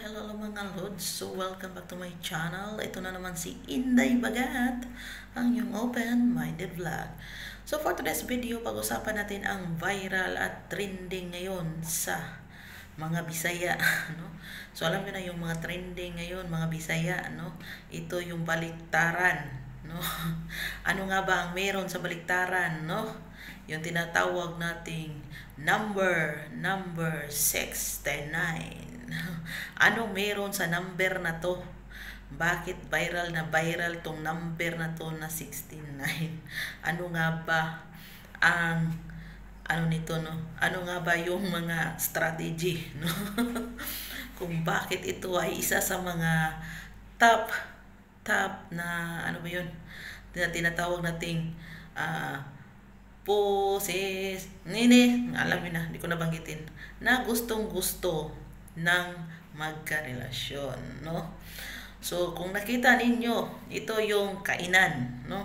Hello mga lods. So, welcome back to my channel. Ito na naman si Inday Bagat, ang yung open-minded vlog. So, for today's video, pag-usapan natin ang viral at trending ngayon sa mga Bisaya, no? So, alam niyo na yung mga trending ngayon, mga Bisaya, no? Ito yung baliktaran, no? Ano nga ba ang meron sa baliktaran, no? Yung tinatawag nating number 69. Anong meron sa number na to? Bakit viral na viral tong number na to na 69? Ano nga ba ang nito, no? Ano nga ba yung mga strategy, no? Kung bakit ito ay isa sa mga top na ano ba yun? Tinatawag nating poses, alam niyo na, hindi ko nabanggitin, na gustong-gusto ng magkarelasyon, no? So, kung nakita ninyo, ito yung kainan, no?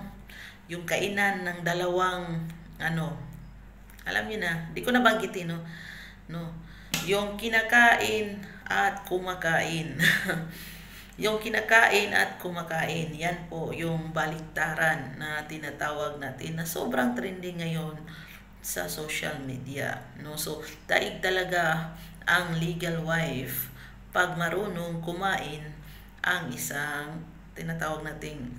Yung kainan ng dalawang, alam niyo na, hindi ko nabanggitin, no? Yung kinakain at kumakain. Yung kinakain at kumakain, yan po yung baliktaran na tinatawag natin na sobrang trending ngayon sa social media, no? So, daig talaga ang legal wife pag marunong kumain ang isang tinatawag nating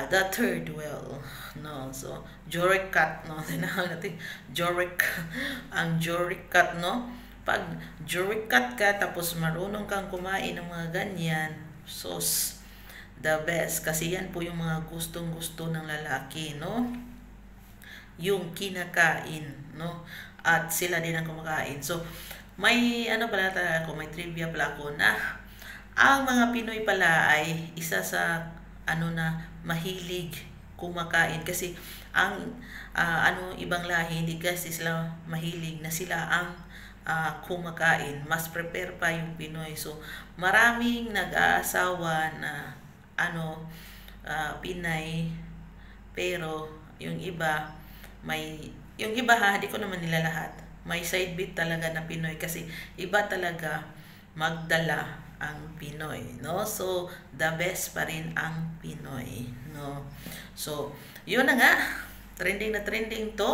the third wheel, no? So, joricat, no? Tinatawag natin ang joricat, no? Pag jurikat ka tapos marunong kang kumain ng mga ganyan, sos, the best. Kasi yan po yung mga gustong-gusto ng lalaki, no? Yung kinakain, no? At sila din ang kumakain. So, may pala ako, may trivia pala ako na ang mga Pinoy pala ay isa sa mahilig kumakain. Kasi ang ibang lahi, hindi kasi sila mahilig na sila ang kumakain. Mas prepare pa yung Pinoy. So, maraming nag-aasawa na Pinay, pero yung iba hindi ko naman nila lahat. May side bit talaga na Pinoy kasi iba talaga magdala ang Pinoy, no? So, the best pa rin ang Pinoy, no? So, yun na nga, trending na trending to.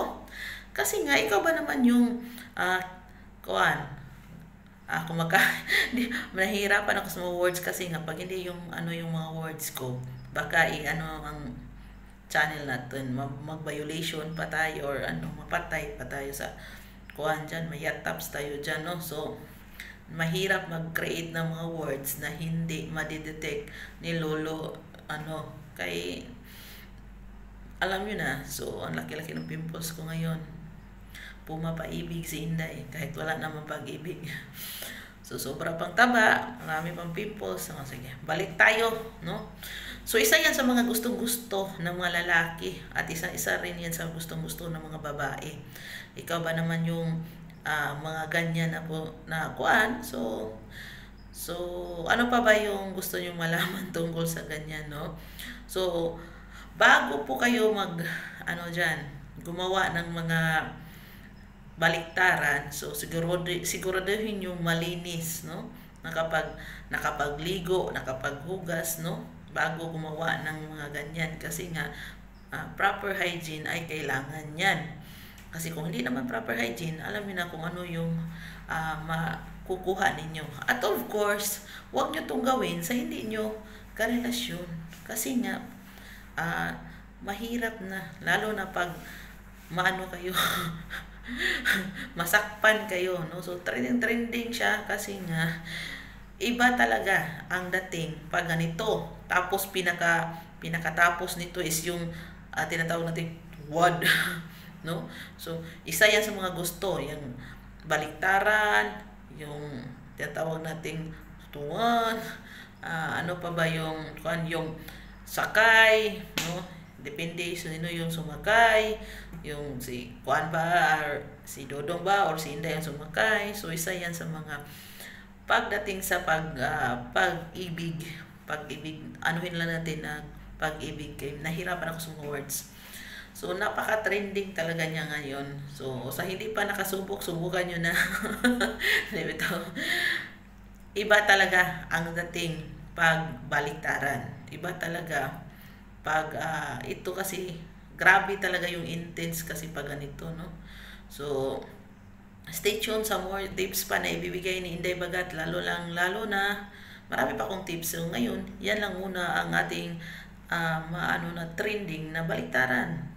Kasi nga, ikaw ba naman yung nahihirapan ako sa mga words kasi nga pag hindi yung yung mga words ko, baka ang channel natin mag-violation pa tayo or mapatay pa tayo sa dyan, may taps tayo dyan, no? So, mahirap mag-create ng mga words na hindi madidetect ni Lolo, kay alam nyo na. So, ang laki-laki ng pimples ko ngayon. Pumapaibig si Inday kahit wala namang pag-ibig. So, sobra pang taba, marami pang pimples. Sige, balik tayo, no? So, isa yan sa mga gustong-gusto ng mga lalaki at isa rin yan sa gustong-gusto ng mga babae. Ikaw ba naman yung mga ganyan na kuan? So, ano pa ba yung gusto nyo malaman tungkol sa ganyan, no? So, bago po kayo gumawa ng mga baliktaran, so siguraduhin yung malinis, no? Nakapagligo, nakapaghugas, no? Bago gumawa ng mga ganyan kasi nga proper hygiene ay kailangan yan. Kasi kung hindi naman proper hygiene, alam niyo na kung ano yung makukuha ninyo. At of course, huwag nyo itong gawin sa hindi nyo karelasyon. Kasi nga, mahirap na, lalo na pag kayo, masakpan kayo, no? So, trending siya kasi nga, iba talaga ang dating pag ganito. Tapos, pinakatapos nito is yung tinatawag natin wad, no? So, isa yan sa mga gusto, yung baliktaran, yung tinatawag nating tuwan, ano pa ba yung sakay, no? Depende sino yung sumakay, yung si Juan ba, or si Dodong ba, or si Inday ang sumakay. So, isa yan sa mga pagdating sa pag-ibig, anuhin lang natin na pag-ibig. Nahirapan ako sa mga words. So, napaka-trending talaga niya ngayon. So, sa hindi pa nakasubok, subukan nyo na. iba talaga ang dating pag baliktaran. Iba talaga pag ito kasi grabe talaga yung intense kasi pag ganito, no? So, stay tuned sa more tips pa na ibibigay ni Inday Bagat, lalo na marami pa akong tips. So, ngayon, yan lang muna ang ating maano na trending na baliktaran.